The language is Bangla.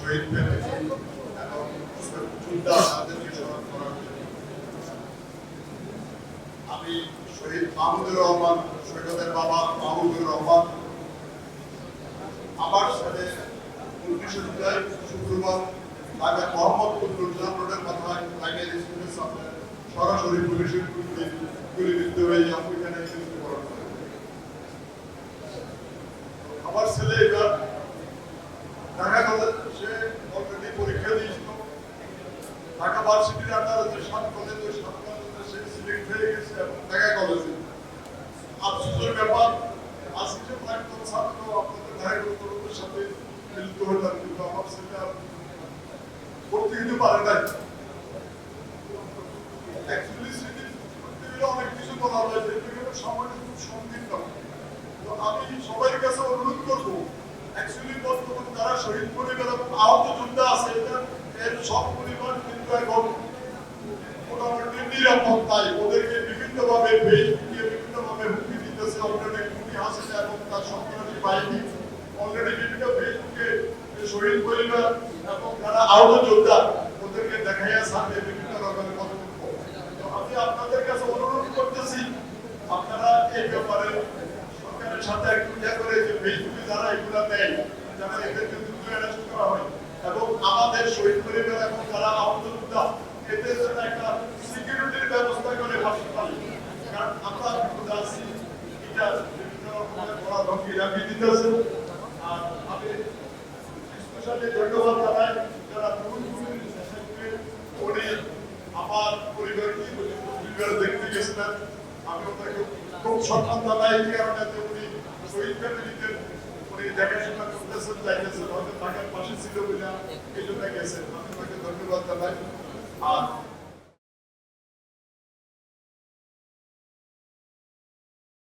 শহীদ ফ্যামিলি এবং যোদ্ধা তাদেরকে স্মরণ করার জন্য আমি শহীদ মাহমুদুর রহমান, শহীদের বাবা মাহমুদুর রহমান আমার সাথে 19 জুলাই শুক্রবার ঢাকা মোহাম্মদপুর নুরজান রোডের মাথায় প্রাইমারি স্কুলের সামনে সরাসরি পুলিশের গুলিবিদ্ধ হয়ে ওইখানে মৃত্যুবরণ করে। আমার ছেলে এবার ঢাকা কলেজে অলরেডি পরীক্ষা দিয়েছিল। ঢাকা ভার্সিটির আন্ডারে যে 7 কলেজ, ওই 7 কলেজে সে সিলেক্ট হয়ে গেছে এবং ঢাকা কলেজে আফসোসের ব্যাপার আজকে প্রাক্তন ছাত্র আপনাদের ঢাকা কলেজের সাথে মিলিত হলাম, কিন্তু আমার ছেলে আর ভর্তি হতে পারে নাই। অ্যাকচুয়ালি স্মৃতি অনেক কিছু বলা হয়, সময়টা খুব সংকীর্ণ। তো আমি সবার কাছে অনুরোধ করবো, অ্যাকচুয়ালি বর্তমানে যারা শহীদ পরিবার এবং আহত যোদ্ধা আছে এর সব পরিবার কিন্তু এখন মোটামুটি নিরাপদ নাই। ওদেরকে বিভিন্নভাবে ফেসবুকে বিভিন্নভাবে হুমকি দিতেছে অলরেডি খুনি হাসিনা এবং তার সন্ত্রাসী বাহিনী অলরেডি বিভিন্ন ফেসবুকে শহীদ পরিবার এবং যারা আহত যোদ্ধা ওদেরকে দেখাইয়া সাথে বিভিন্ন রকমের মন্তব্য। তো আমি আপনাদের কাছে অনুরোধ করতেছি, আপনারা এই ব্যাপারে সরকারের সাথে একটু করে যে ফেসবুকে যারা এগুলা দেয়, যারা এদেরকে দ্রুত অ্যারেস্ট করা হয় এবং আমাদের শহীদ পরিবার এবং যারা আহত যোদ্ধা এদের জন্য একটা সিকিউরিটির ব্যবস্থা করে হাসপাতালে, কারণ আমরা আছি এটা বিভিন্ন রকমের বড় ধমকি রাখিয়ে দিতেছে। আর আমি স্পেশালি ধন্যবাদ জানাই যারা উনি আমার পরিবারকে পরিবার দেখতে গেছিলেন। আমি ওনাকে খুব সম্মান জানাই, এই কারণে যে উনি শহীদ ফ্যামিলিতে উনি দেখাশোনা করতেছেন, যাইতেছেন, হয়তো ঢাকার পাশে ছিল বলে এই জন্য গেছেন। আমি ওনাকে ধন্যবাদ জানাই। আর